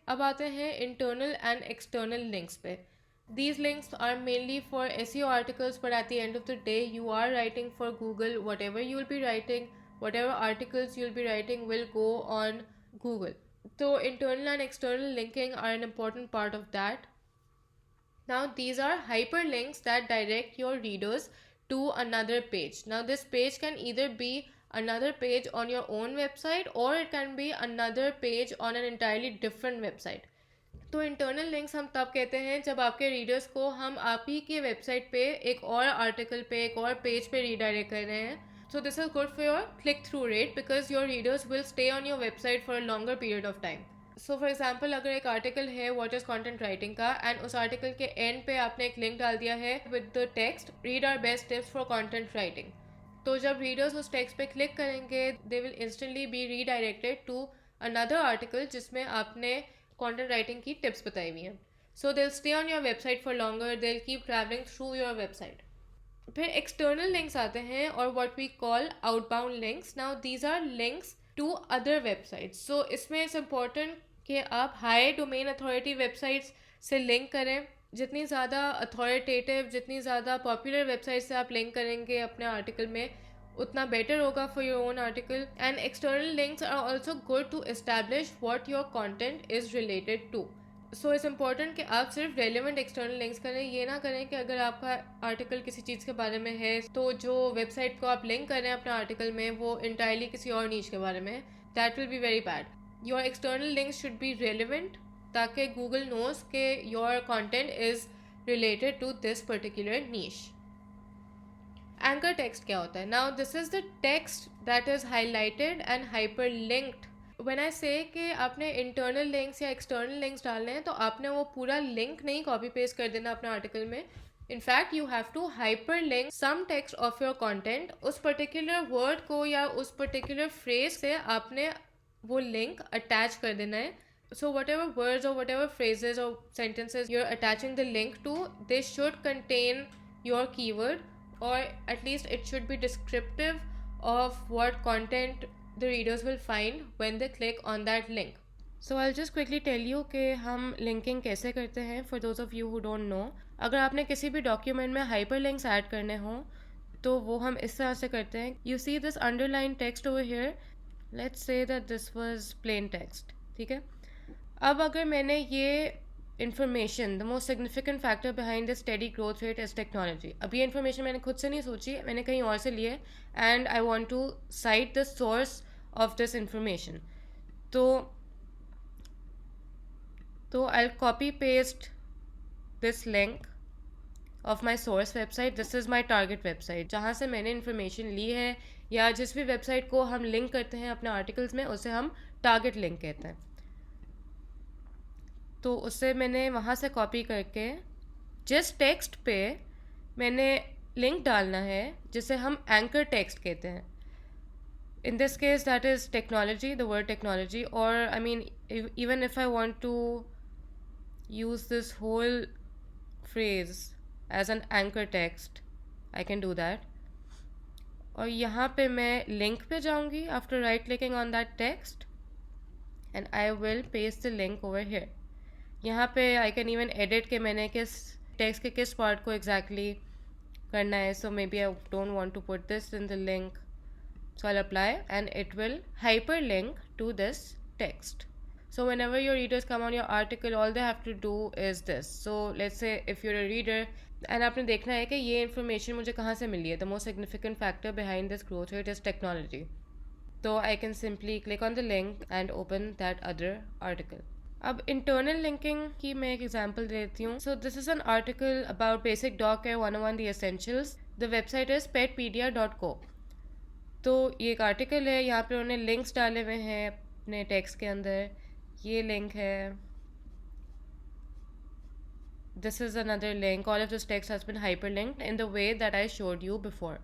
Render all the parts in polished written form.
अब आते हैं इंटरनल एंड एक्सटर्नल लिंक्स पे. These links are mainly for SEO articles, but at the end of the day, you are writing for Google. Whatever you will be writing, whatever articles you'll be writing will go on Google. So, internal and external linking are an important part of that. Now, these are hyperlinks that direct your readers to another page. Now, this page can either be another page on your own website, or it can be another page on an entirely different website. तो internal links हम तब कहते हैं जब आपके readers को हम आप ही के वेबसाइट पे एक और आर्टिकल पे, एक और पेज पे रीडायरेक्ट कर रहे हैं. So this is good for your click through rate because your readers will stay on your website for a longer period of time. So for example, अगर एक आर्टिकल है व्हाट इज कंटेंट राइटिंग का, and उस article के end पे आपने एक link डाल दिया है with the text read our best tips for content writing, तो जब रीडर्स उस टेक्स्ट पे क्लिक करेंगे they will instantly be redirected to another article जिसमें आपने कंटेंट राइटिंग की टिप्स बताई हुई हैं. So they stay on your website for longer, they keep travelling through your website. फिर एक्सटर्नल लिंक्स आते हैं और what we call outbound links. Now these are links to other websites. So इसमें it's important कि आप high domain authority websites से link करें. जितनी ज़्यादा अथॉरिटेटिव, जितनी ज़्यादा पॉपुलर वेबसाइट से आप लिंक करेंगे अपने आर्टिकल में, उतना बेटर होगा for your own article. And external links are also good to establish what your content is related to. So it's important कि आप सिर्फ रेलिवेंट एक्सटर्नल लिंक्स करें. ये ना करें कि अगर आपका आर्टिकल किसी चीज़ के बारे में है तो जो वेबसाइट को आप लिंक कर रहे हैं अपने आर्टिकल में वो इंटायरली किसी और नीच के बारे में है. That will be very bad. Your external links should be relevant ताकि गूगल नोज के your content is related to this particular niche. Anchor text क्या होता है? Now this is the text that is highlighted and hyperlinked. When I say कि आपने internal links या external links डालने हैं तो आपने वो पूरा लिंक नहीं कॉपी पेस्ट कर देना अपने आर्टिकल में. In fact, you have to hyperlink some text of your content. उस particular word को या उस particular phrase से आपने वो link attach कर देना है. So whatever words or whatever phrases or sentences you're attaching the link to, they should contain your keyword, or at least it should be descriptive of what content the readers will find when they click on that link. So I'll just quickly tell you कि हम linking कैसे करते हैं for those of you who don't know. अगर आपने किसी भी document में hyperlinks ऐड करने हों तो वो हम इस तरह से करते हैं. You see this underlined text over here. Let's say that this was plain text. ठीक है. अब अगर मैंने ये information, the most significant factor behind the steady growth rate is technology. अब ये information मैंने खुद से नहीं सोची, मैंने कहीं और से ली है, and I want to cite the source of this information. तो I'll copy paste this link of my source website. This is my target website जहाँ से मैंने information ली है, या जिस भी वेबसाइट को हम लिंक करते हैं अपने आर्टिकल्स में उसे हम टारगेट लिंक कहते हैं. तो उससे मैंने वहाँ से कॉपी करके जिस टेक्स्ट पे मैंने लिंक डालना है जिसे हम एंकर टेक्स्ट कहते हैं. In this case that is technology, the word technology, or I mean even if I want to use this whole phrase as an anchor text, I can do that. और यहाँ पे मैं link पे जाऊँगी after right clicking on that text and I will paste the link over here. यहाँ पे I can even edit कि मैंने किस text के किस part को exactly करना है. So maybe I don't want to put this in the link. So I'll apply and it will hyperlink to this text. So whenever your readers come on your article, all they have to do is this. So let's say if you're a reader and आपने देखना है कि ये information मुझे कहाँ से मिली है. The most significant factor behind this growth rate is technology. So I can simply click on the link and open that other article. अब internal linking की मैं एक example देती हूँ. So this is an article about basic dog care 101 the essentials. The website is petpedia.co. तो ये एक article है, यहाँ पे उन्होंने लिंक्स डाले हुए हैं अपने टेक्स्ट के अंदर. ये लिंक है, this is another link. All of this text has been hyperlinked in the way that I showed you before.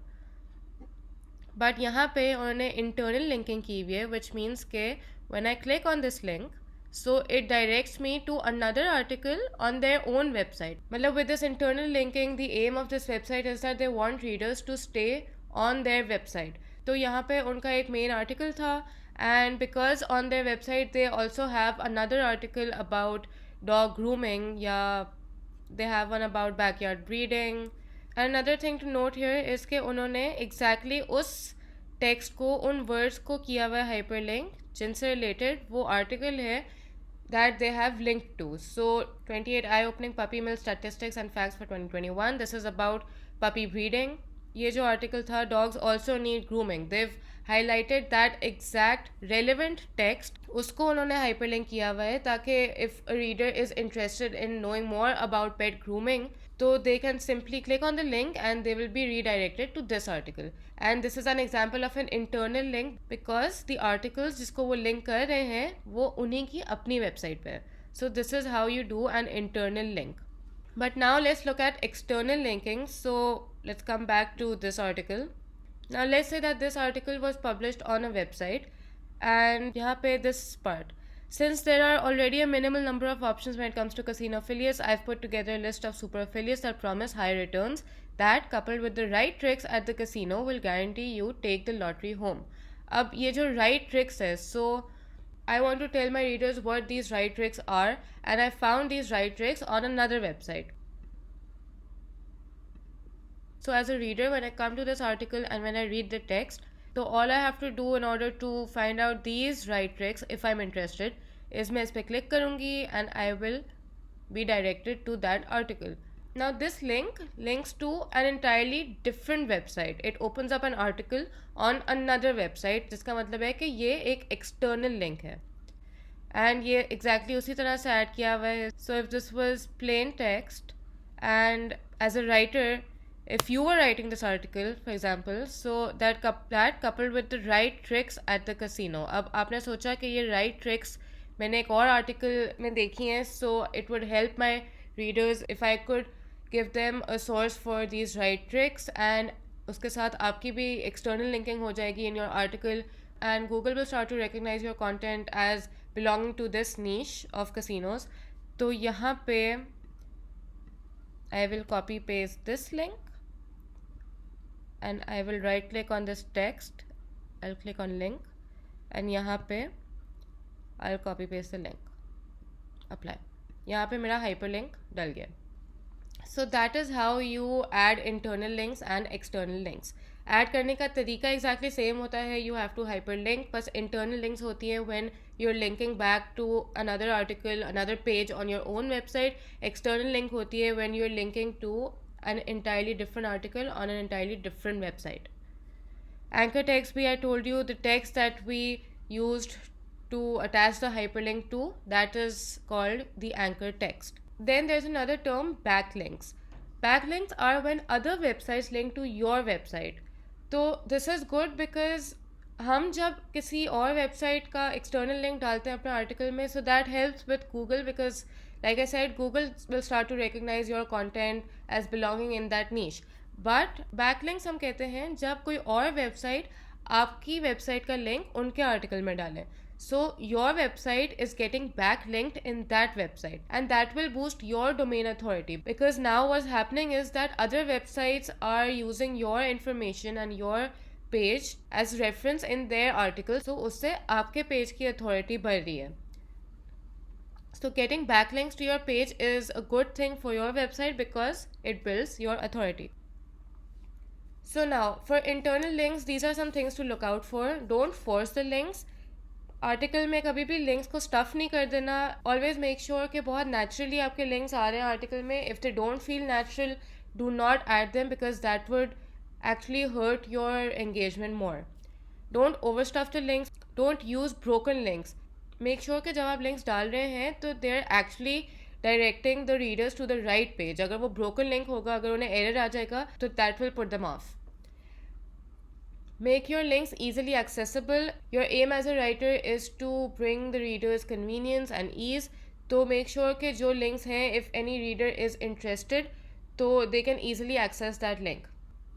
But यहाँ पे उन्होंने इंटरनल लिंकिंग की हुई है, विच मीन्स के when I click on this link so it directs me to another article on their own website. मतलब with this internal linking, the aim of this website is that they want readers to stay on their website. तो यहाँ पे उनका एक main article था And because on their website they also have another article about dog grooming, yeah, they have one about backyard breeding. And another thing to note here is कि उन्होंने exactly उस text को, उन words को किया हुआ hyper link जिनसे related वो आर्टिकल है that they have linked to. So 28 eye-opening puppy mill statistics and facts for 2021. This is about puppy breeding. ये जो article था, dogs also need grooming. They've highlighted that exact relevant text. उसको उन्होंने hyperlink किया हुआ है ताकि if a reader is interested in knowing more about pet grooming, so they can simply click on the link and they will be redirected to this article. And this is an example of an internal link because the articles जिसको वो link कर रहे हैं वो उन्हीं की अपनी website पे है. So this is how you do an internal link. But now let's look at external linking. So let's come back to this article. Now let's say that this article was published on a website and यहाँ पे this part. Since there are already a minimal number of options when it comes to casino affiliates, I've put together a list of super affiliates that promise high returns that, coupled with the right tricks at the casino, will guarantee you take the lottery home. अब ये जो right tricks है, so I want to tell my readers what these right tricks are, and I found these right tricks on another website. So as a reader, when I come to this article and when I read the text, so all I have to do in order to find out these right tricks, if I'm interested, is मैं इस पे click करूँगी and I will be directed to that article. Now this link links to an entirely different website. It opens up an article on another website, जिसका मतलब है कि ये एक external link है. And ये exactly उसी तरह से add किया हुआ है. So if this was plain text and as a writer, if you were writing this article, for example, so that coupled with the right tricks at the casino. अब आपने सोचा कि ये right tricks मैंने एक और article में देखी हैं, so it would help my readers if I could give them a source for these right tricks, and उसके साथ आपकी भी external linking हो जाएगी in your article, and Google will start to recognize your content as belonging to this niche of casinos. तो यहाँ पे I will copy paste this link and I will right click on this text. I'll click on link and यहाँ पे I'll copy paste the link. Apply. यहाँ पे मेरा hyperlink डल गया. So that is how you add internal links and external links. Add करने का तरीका exactly same होता है. You have to hyperlink, बस internal links होती है when you're linking back to another article, another page on your own website. External link होती है when you're linking to an entirely different article on an entirely different website. Anchor text भी I told you, the text that we used to attach the hyperlink to, that is called the anchor text. Then there's another term, backlinks. Backlinks are when other websites link to your website. तो this is good because हम जब किसी और website का external link डालते हैं अपने article में, so that helps with Google because like I said, Google will start to recognize your content as belonging in that niche. But backlinks हम कहते हैं जब कोई और वेबसाइट आपकी वेबसाइट का लिंक उनके आर्टिकल में डालें. So your website is getting backlinked in that website, and that will boost your domain authority because now what's happening is that other websites are using your information and your page as reference in their articles. So उससे आपके page की authority बढ़ रही है. So getting backlinks to your page is a good thing for your website because it builds your authority. So now for internal links, these are some things to look out for. Don't force the links. Article में कभी भी links को stuff नहीं कर देना. Always make sure कि बहुत naturally आपके लिंक्स आ रहे हैं आर्टिकल में. If they don't feel natural, do not add them because that would actually hurt your engagement more. Don't over stuff the links. Don't use broken links. Make sure कि जब आप links डाल रहे हैं तो they are actually directing the readers to the right page. अगर वो broken link होगा, अगर उन्हें एरर आ जाएगा तो that will put them of. Make your links easily accessible. Your aim as a writer is to bring the readers convenience and ease. तो make sure कि जो links हैं, if any reader is interested, तो they can easily access that link.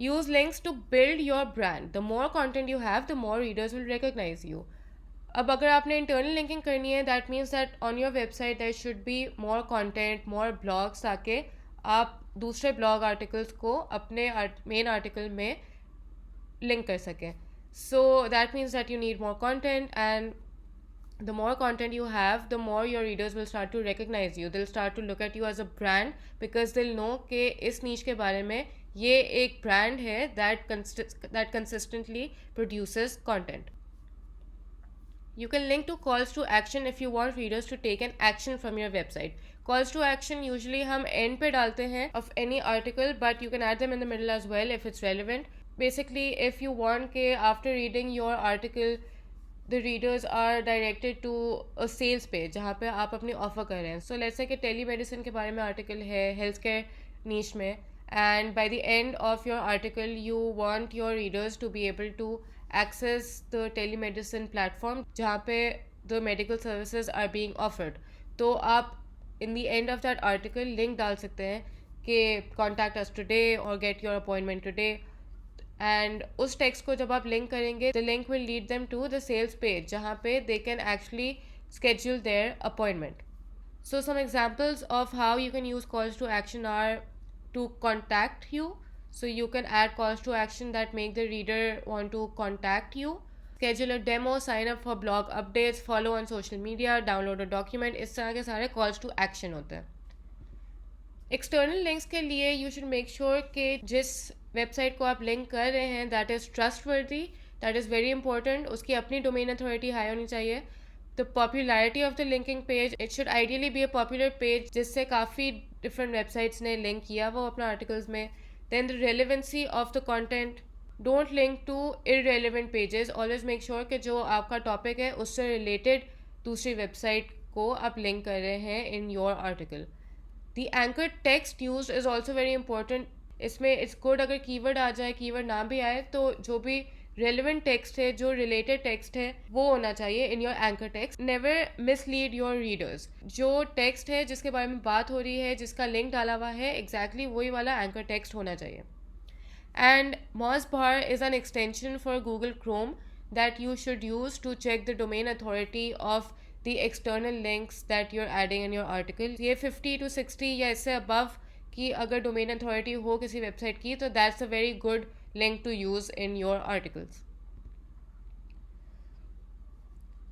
Use links to build your brand. The more content you have, the more readers will recognize you. अब अगर आपने internal linking करनी है, that means that on your website there should be more content, more blogs, ताकि आप दूसरे blog articles को अपने main article में लिंक कर सकें. So that means that you need more content, and the more content you have, the more your readers will start to recognize you. They'll start to look at you as a brand because they'll know कि इस niche के बारे में ये एक brand है that consistently produces content. You can link to calls to action if you want readers to take an action from your website. Calls to action usually हम end पे डालते हैं of any article, but you can add them in the middle as well if it's relevant. Basically, if you want कि after reading your article the readers are directed to a sales page जहाँ पे आप अपनी offer कर रहे हैं. So let's say कि telemedicine के बारे में article है healthcare niche में, and by the end of your article you want your readers to be able to access the telemedicine platform जहाँ पे the medical services are being offered. तो आप in the end of that article link डाल सकते हैं कि contact us today or get your appointment today. And उस text को जब आप लिंक करेंगे the link will lead them to the sales page जहाँ पे they can actually schedule their appointment. So some examples of how you can use calls to action are to contact you. So you can add calls to action that make the reader want to contact you. Schedule a demo, sign up for blog updates, follow on social media, download a document. इस तरह के सारे calls to action होते हैं. External links के लिए you should make sure कि जिस वेबसाइट को आप लिंक कर रहे हैं that is trustworthy, that is very important. उसकी अपनी डोमेन अथॉरिटी हाई होनी चाहिए. The popularity of the linking page, it should ideally be a popular page जिससे काफ़ी डिफरेंट वेबसाइट्स ने लिंक किया वो अपना आर्टिकल्स में. Then the relevancy of the content, don't link to irrelevant pages. Always make sure कि जो आपका टॉपिक है उससे रिलेटेड दूसरी वेबसाइट को आप लिंक कर रहे हैं in your article. The anchor text used is also very important. इसमें it's good अगर कीवर्ड आ जाए, कीवर्ड ना भी आए तो जो भी relevant text है, जो related text है वो होना चाहिए in your anchor text. Never mislead your readers. जो text है जिसके बारे में बात हो रही है, जिसका link डाला हुआ है, exactly वही वाला anchor text होना चाहिए. And Mozbar is an extension for Google Chrome that you should use to check the domain authority of the external links that you're adding in your article. ये 50 to 60 या इससे above की अगर domain authority हो किसी website की तो that's a very good link to use in your articles.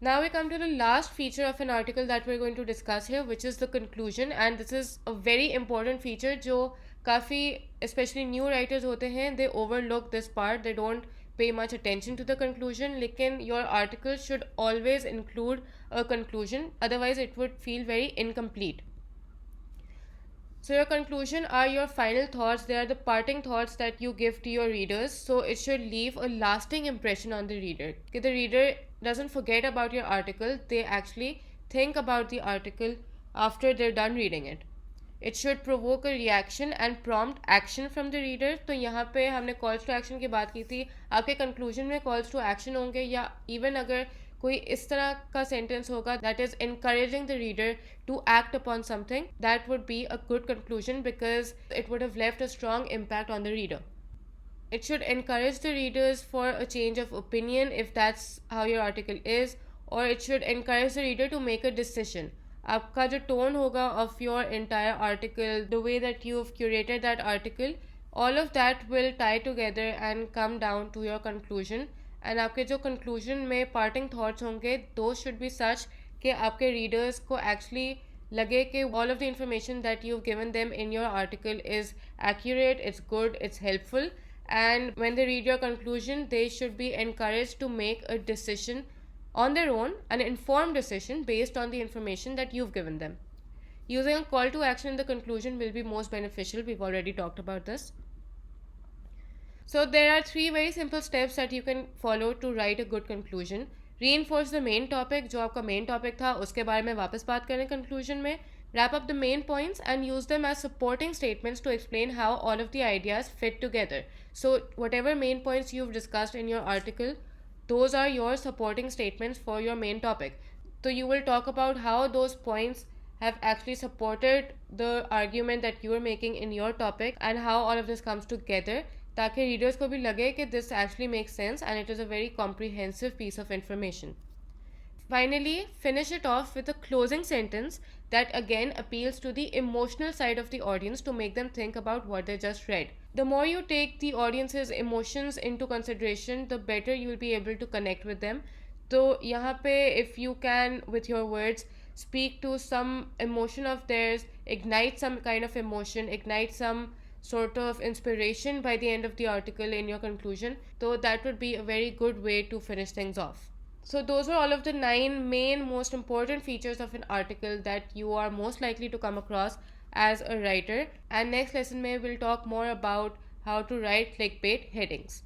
Now we come to the last feature of an article that we're going to discuss here, which is the conclusion, and this is a very important feature जो काफ़ी especially new writers होते हैं, they overlook this part, they don't pay much attention to the conclusion. लेकिन your article should always include a conclusion, otherwise it would feel very incomplete. So your conclusion are your final thoughts. They are the parting thoughts that you give to your readers. So it should leave a lasting impression on the reader. That the reader doesn't forget about your article. They actually think about the article after they're done reading it. It should provoke a reaction and prompt action from the reader. तो यहाँ पे हमने calls to action की बात की थी. आपके conclusion में calls to action होंगे या even अगर कोई इस तरह का sentence होगा that is encouraging the reader to act upon something, that would be a good conclusion because it would have left a strong impact on the reader. It should encourage the readers for a change of opinion if that's how your article is, or it should encourage the reader to make a decision. आपका जो tone होगा of your entire article, the way that you've curated that article, all of that will tie together and come down to your conclusion. And आपके जो conclusion में parting thoughts होंगे, those should be such कि आपके readers को actually लगे कि all of the information that you've given them in your article is accurate, it's good, it's helpful. And when they read your conclusion, they should be encouraged to make a decision on their own, an informed decision based on the information that you've given them. Using a call to action in the conclusion will be most beneficial. We've already talked about this. So there are 3 very simple steps that you can follow to write a good conclusion. Reinforce the main topic. जो आपका main topic था उसके बारे में वापस बात करें conclusion में. Wrap up the main points and use them as supporting statements to explain how all of the ideas fit together. So whatever main points you've discussed in your article, those are your supporting statements for your main topic. So you will talk about how those points have actually supported the argument that you are making in your topic and how all of this comes together, ताकि readers को भी लगे कि this actually makes sense and it is a very comprehensive piece of information. Finally, finish it off with a closing sentence that again appeals to the emotional side of the audience to make them think about what they just read. The more you take the audience's emotions into consideration, the better you will be able to connect with them. So, यहाँ पे if you can with your words speak to some emotion of theirs, ignite some kind of emotion, ignite some sort of inspiration by the end of the article in your conclusion, so that would be a very good way to finish things off. So, those are all of the 9 main most important features of an article that you are most likely to come across as a writer. And next lesson, we'll talk more about how to write clickbait headings.